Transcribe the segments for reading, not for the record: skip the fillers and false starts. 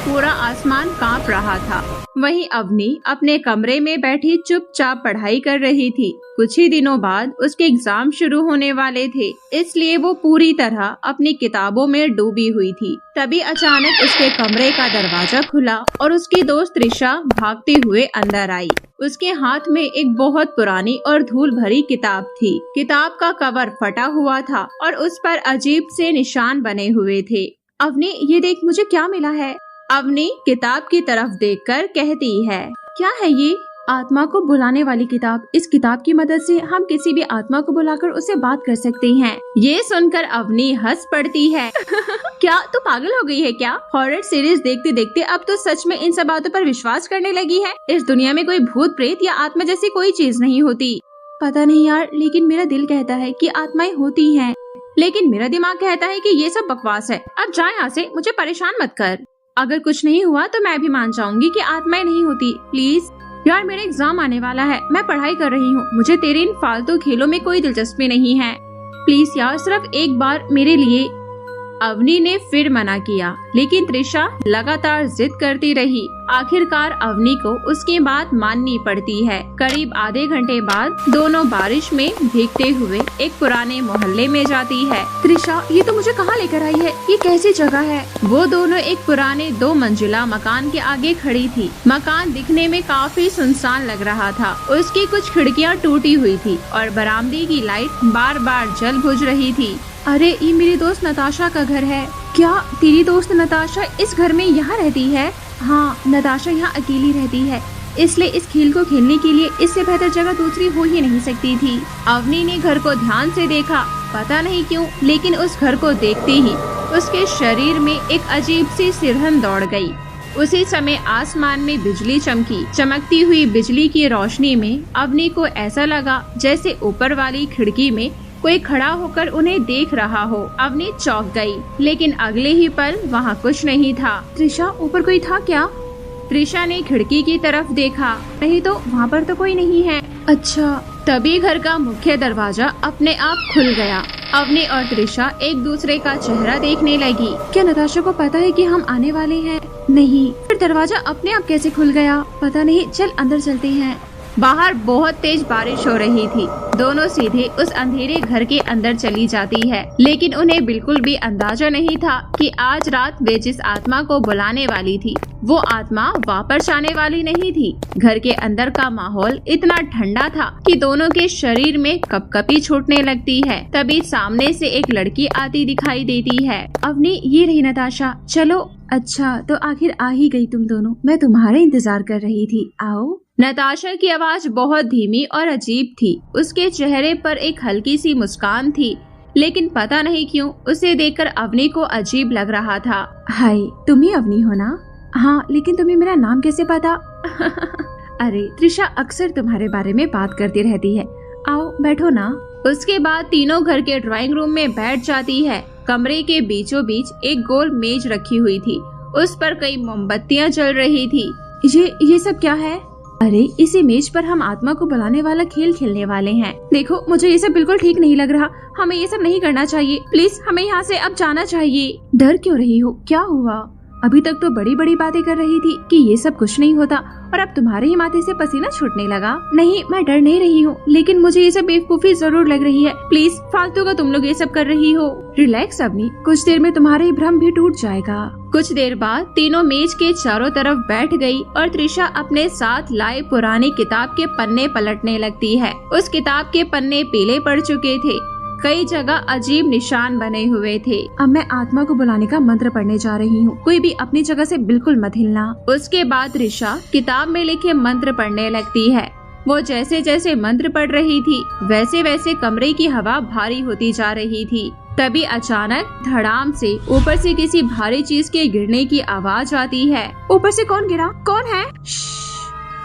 पूरा आसमान कांप रहा था। वहीं अवनी अपने कमरे में बैठी चुपचाप पढ़ाई कर रही थी। कुछ ही दिनों बाद उसके एग्जाम शुरू होने वाले थे, इसलिए वो पूरी तरह अपनी किताबों में डूबी हुई थी। तभी अचानक उसके कमरे का दरवाजा खुला और उसकी दोस्त त्रिशा भागते हुए अंदर आई। उसके हाथ में एक बहुत पुरानी और धूल भरी किताब थी। किताब का कवर फटा हुआ था और उस पर अजीब से निशान बने हुए थे। अवनी, ये देख, मुझे क्या मिला है। अवनी किताब की तरफ देखकर कहती है, क्या है ये? आत्मा को बुलाने वाली किताब। इस किताब की मदद से हम किसी भी आत्मा को बुलाकर उससे बात कर सकते हैं। ये सुनकर अवनी हंस पड़ती है। क्या तू पागल हो गई है क्या? हॉरर सीरीज देखते देखते अब तो सच में इन सब बातों पर विश्वास करने लगी है। इस दुनिया में कोई भूत प्रेत या आत्मा जैसी कोई चीज नहीं होती। पता नहीं यार, लेकिन मेरा दिल कहता है कि आत्माएं होती हैं, लेकिन मेरा दिमाग कहता है कि ये सब बकवास है। अब जा यहाँ से, मुझे परेशान मत कर। अगर कुछ नहीं हुआ तो मैं भी मान जाऊंगी कि आत्माएं नहीं होती। प्लीज यार, मेरा एग्जाम आने वाला है, मैं पढ़ाई कर रही हूँ। मुझे तेरे इन फालतू खेलों में कोई दिलचस्पी नहीं है। प्लीज यार, सिर्फ एक बार मेरे लिए। अवनी ने फिर मना किया, लेकिन त्रिशा लगातार जिद करती रही। आखिरकार अवनी को उसकी बात माननी पड़ती है। करीब आधे घंटे बाद दोनों बारिश में भीगते हुए एक पुराने मोहल्ले में जाती है। त्रिशा, ये तो मुझे कहाँ लेकर आई है? ये कैसी जगह है? वो दोनों एक पुराने 2 मंजिला मकान के आगे खड़ी थी। मकान दिखने में काफी सुनसान लग रहा था। उसकी कुछ खिड़कियाँ टूटी हुई थी और बरामदे की लाइट बार बार जल बुझ रही थी। अरे, ये मेरी दोस्त नताशा का घर है। क्या तेरी दोस्त नताशा इस घर में यहाँ रहती है? हाँ, नताशा यहाँ अकेली रहती है, इसलिए इस खेल को खेलने के लिए इससे बेहतर जगह दूसरी हो ही नहीं सकती थी। अवनी ने घर को ध्यान से देखा। पता नहीं क्यों, लेकिन उस घर को देखते ही उसके शरीर में एक अजीब सी सिरहन दौड़ गई। उसी समय आसमान में बिजली चमकी। चमकती हुई बिजली की रोशनी में अवनी को ऐसा लगा जैसे ऊपर वाली खिड़की में कोई खड़ा होकर उन्हें देख रहा हो। अवनी चौंक गई, लेकिन अगले ही पल वहाँ कुछ नहीं था। त्रिशा, ऊपर कोई था क्या? त्रिशा ने खिड़की की तरफ देखा। नहीं तो वहाँ पर तो कोई नहीं है। अच्छा। तभी घर का मुख्य दरवाजा अपने आप खुल गया। अवनी और त्रिशा एक दूसरे का चेहरा देखने लगी। क्या नताशा को पता है कि हम आने वाले हैं? नहीं। फिर दरवाजा अपने आप कैसे खुल गया? पता नहीं, चल अंदर चलते हैं। बाहर बहुत तेज बारिश हो रही थी। दोनों सीधे उस अंधेरे घर के अंदर चली जाती है, लेकिन उन्हें बिल्कुल भी अंदाजा नहीं था कि आज रात वे जिस आत्मा को बुलाने वाली थी वो आत्मा वापस आने वाली नहीं थी। घर के अंदर का माहौल इतना ठंडा था कि दोनों के शरीर में कपकपी छूटने लगती है। तभी सामने से एक लड़की आती दिखाई देती है। अवनी, ये रही नताशा, चलो। अच्छा, तो आखिर आ ही गई तुम दोनों। मैं तुम्हारा इंतजार कर रही थी, आओ। नताशा की आवाज बहुत धीमी और अजीब थी। उसके चेहरे पर एक हल्की सी मुस्कान थी, लेकिन पता नहीं क्यों उसे देखकर अवनी को अजीब लग रहा था। हाय, तुम ही अवनी हो ना? हाँ, लेकिन तुम्हें मेरा नाम कैसे पता? अरे, त्रिशा अक्सर तुम्हारे बारे में बात करती रहती है। आओ बैठो ना। उसके बाद तीनों घर के ड्राइंग रूम में बैठ जाती है। कमरे के बीचों बीच एक गोल मेज रखी हुई थी। उस पर कई मोमबत्तियां जल रही थी। ये सब क्या है? अरे, इसी मेज पर हम आत्मा को बुलाने वाला खेल खेलने वाले हैं। देखो, मुझे ये सब बिल्कुल ठीक नहीं लग रहा। हमें ये सब नहीं करना चाहिए। प्लीज, हमें यहाँ से अब जाना चाहिए। डर क्यों रही हो? क्या हुआ? अभी तक तो बड़ी बड़ी बातें कर रही थी कि ये सब कुछ नहीं होता, और अब तुम्हारे ही माथे से पसीना छूटने लगा। नहीं, मैं डर नहीं रही हूँ, लेकिन मुझे ये सब बेवकूफी जरूर लग रही है। प्लीज, फालतू का तुम लोग ये सब कर रही हो। रिलैक्स अवनी, कुछ देर में तुम्हारा भ्रम भी टूट जाएगा। कुछ देर बाद तीनों मेज के चारों तरफ बैठ गई और त्रिशा अपने साथ लाए पुरानी किताब के पन्ने पलटने लगती है। उस किताब के पन्ने पीले पड़ चुके थे। कई जगह अजीब निशान बने हुए थे। अब मैं आत्मा को बुलाने का मंत्र पढ़ने जा रही हूँ। कोई भी अपनी जगह से बिल्कुल मत हिलना। उसके बाद त्रिशा किताब में लिखे मंत्र पढ़ने लगती है। वो जैसे जैसे मंत्र पढ़ रही थी, वैसे वैसे कमरे की हवा भारी होती जा रही थी। तभी अचानक धड़ाम से ऊपर से किसी भारी चीज के गिरने की आवाज आती है। ऊपर से कौन गिरा? कौन है?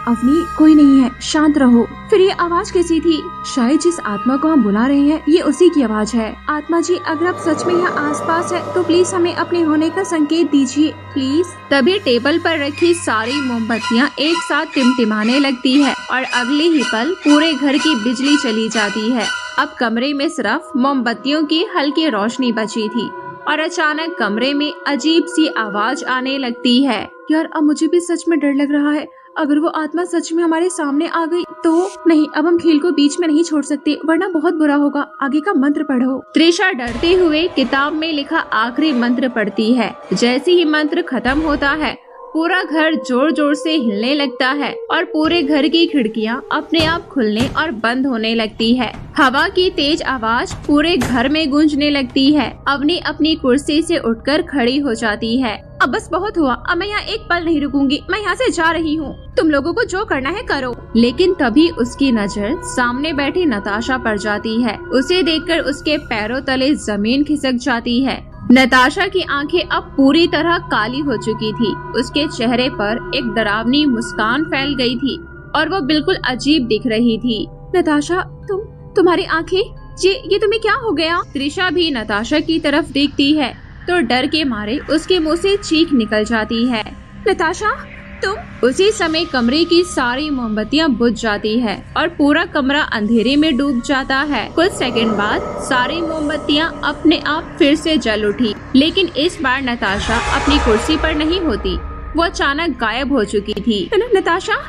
अवनी, कोई नहीं है, शांत रहो। फिर ये आवाज कैसी थी? शायद जिस आत्मा को हम बुला रहे हैं ये उसी की आवाज है। आत्मा जी, अगर आप सच में यहाँ आसपास है तो प्लीज हमें अपने होने का संकेत दीजिए, प्लीज। तभी टेबल पर रखी सारी मोमबत्तियाँ एक साथ टिमटिमाने लगती है और अगले ही पल पूरे घर की बिजली चली जाती है। अब कमरे में सिर्फ मोमबत्तियों की हल्की रोशनी बची थी और अचानक कमरे में अजीब सी आवाज आने लगती है। यार अब मुझे भी सच में डर लग रहा है। अगर वो आत्मा सच में हमारे सामने आ गई तो नहीं, अब हम खेल को बीच में नहीं छोड़ सकते वरना बहुत बुरा होगा। आगे का मंत्र पढ़ो। त्रिशा डरते हुए किताब में लिखा आखिरी मंत्र पढ़ती है। जैसे ही मंत्र खत्म होता है पूरा घर जोर जोर से हिलने लगता है और पूरे घर की खिड़कियां अपने आप खुलने और बंद होने लगती है। हवा की तेज आवाज पूरे घर में गूंजने लगती है। अवनी अपनी कुर्सी से उठकर खड़ी हो जाती है। अब बस बहुत हुआ, अब मैं यहाँ एक पल नहीं रुकूंगी, मैं यहाँ से जा रही हूँ। तुम लोगों को जो करना है करो। लेकिन तभी उसकी नजर सामने बैठी नताशा पर जाती है। उसे देखकर उसके पैरों तले जमीन खिसक जाती है। नताशा की आंखें अब पूरी तरह काली हो चुकी थी। उसके चेहरे पर एक डरावनी मुस्कान फैल गई थी और वो बिल्कुल अजीब दिख रही थी। नताशा, तुम्हारी आंखें, ये तुम्हें क्या हो गया? त्रिशा भी नताशा की तरफ देखती है तो डर के मारे उसके मुंह से चीख निकल जाती है। नताशा, तुम? उसी समय कमरे की सारी मोमबत्तियां बुझ जाती है और पूरा कमरा अंधेरे में डूब जाता है। कुछ सेकंड बाद सारी मोमबत्तियां अपने आप फिर से जल उठी, लेकिन इस बार नताशा अपनी कुर्सी पर नहीं होती। वो अचानक गायब हो चुकी थी। नताशा,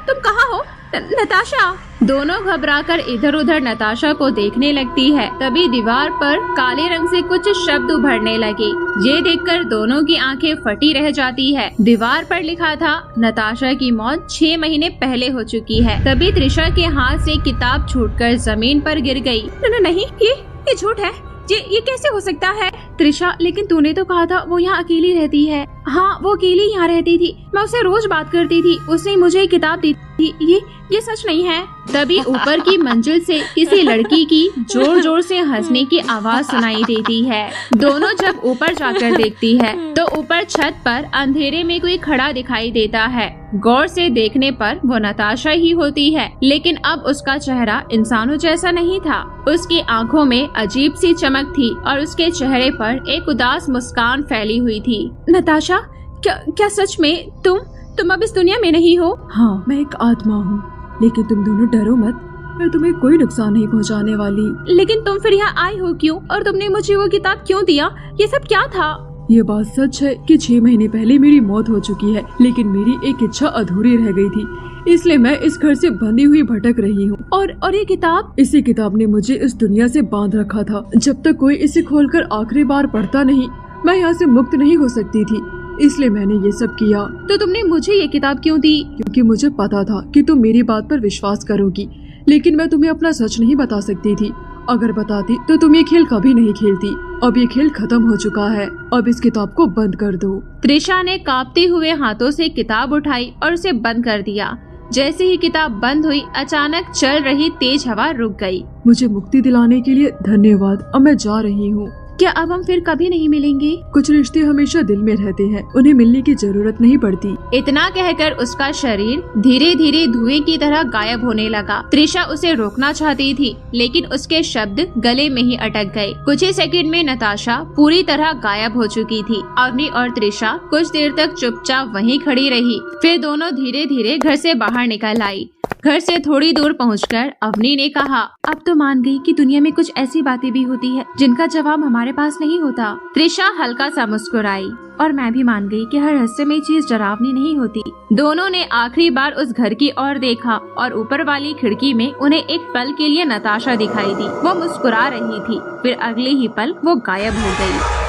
तुम कहाँ हो? नताशा! दोनों घबराकर इधर उधर नताशा को देखने लगती है। तभी दीवार पर काले रंग से कुछ शब्द उभरने लगे। ये देखकर दोनों की आंखें फटी रह जाती है। दीवार पर लिखा था, नताशा की मौत 6 महीने पहले हो चुकी है। तभी त्रिशा के हाथ से किताब छूटकर जमीन पर गिर गई। नहीं, ये झूठ है। ये कैसे हो सकता है? त्रिशा, लेकिन तूने तो कहा था वो यहाँ अकेली रहती है। हाँ, वो अकेली यहाँ रहती थी। मैं उससे रोज बात करती थी। उसने मुझे एक किताब दी थी। ये सच नहीं है। तभी ऊपर की मंजिल से किसी लड़की की जोर जोर से हंसने की आवाज सुनाई देती है। दोनों जब ऊपर जाकर देखती है तो ऊपर छत पर अंधेरे में कोई खड़ा दिखाई देता है। गौर से देखने पर वो नताशा ही होती है, लेकिन अब उसका चेहरा इंसानों जैसा नहीं था। उसकी आंखों में अजीब सी चमक थी और उसके चेहरे पर एक उदास मुस्कान फैली हुई थी। नताशा, क्या सच में तुम अब इस दुनिया में नहीं हो? हाँ, मैं एक आत्मा हूँ, लेकिन तुम दोनों डरो मत, मैं तुम्हें कोई नुकसान नहीं पहुँचाने वाली। लेकिन तुम फिर यहाँ आए हो क्यों? और तुमने मुझे वो किताब क्यों दिया? ये सब क्या था? ये बात सच है कि 6 महीने पहले मेरी मौत हो चुकी है, लेकिन मेरी एक इच्छा अधूरी रह गई थी, इसलिए मैं इस घर से बंधी हुई भटक रही हूँ। और ये किताब? इसी किताब ने मुझे इस दुनिया से बांध रखा था। जब तक कोई इसे खोलकर आखिरी बार पढ़ता नहीं, मैं यहाँ से मुक्त नहीं हो सकती थी, इसलिए मैंने ये सब किया। तो तुमने मुझे ये किताब क्यों दी? क्योंकि मुझे पता था कि तुम मेरी बात पर विश्वास करोगी, लेकिन मैं तुम्हें अपना सच नहीं बता सकती थी। अगर बताती तो तुम ये खेल कभी नहीं खेलती। अब ये खेल खत्म हो चुका है, अब इस किताब को बंद कर दो। त्रिशा ने कांपते हुए हाथों से किताब उठाई और उसे बंद कर दिया। जैसे ही किताब बंद हुई, अचानक चल रही तेज हवा रुक गई। मुझे मुक्ति दिलाने के लिए धन्यवाद। अब मैं जा रही हूँ। क्या अब हम फिर कभी नहीं मिलेंगे? कुछ रिश्ते हमेशा दिल में रहते हैं, उन्हें मिलने की जरूरत नहीं पड़ती। इतना कहकर उसका शरीर धीरे धीरे धुएं की तरह गायब होने लगा। त्रिशा उसे रोकना चाहती थी, लेकिन उसके शब्द गले में ही अटक गए। कुछ ही सेकंड में नताशा पूरी तरह गायब हो चुकी थी। अवनी और त्रिशा कुछ देर तक चुपचाप वहीं खड़ी रही। फिर दोनों धीरे धीरे घर से बाहर निकल आई। घर से थोड़ी दूर पहुंचकर अवनी ने कहा, अब तो मान गई कि दुनिया में कुछ ऐसी बातें भी होती है जिनका जवाब हमारे पास नहीं होता। त्रिशा हल्का सा मुस्कुराई, और मैं भी मान गई कि हर रहस्यमयी चीज डरावनी नहीं होती। दोनों ने आखिरी बार उस घर की ओर देखा और ऊपर वाली खिड़की में उन्हें एक पल के लिए नताशा दिखाई दी। वो मुस्कुरा रही थी, फिर अगले ही पल वो गायब हो गई।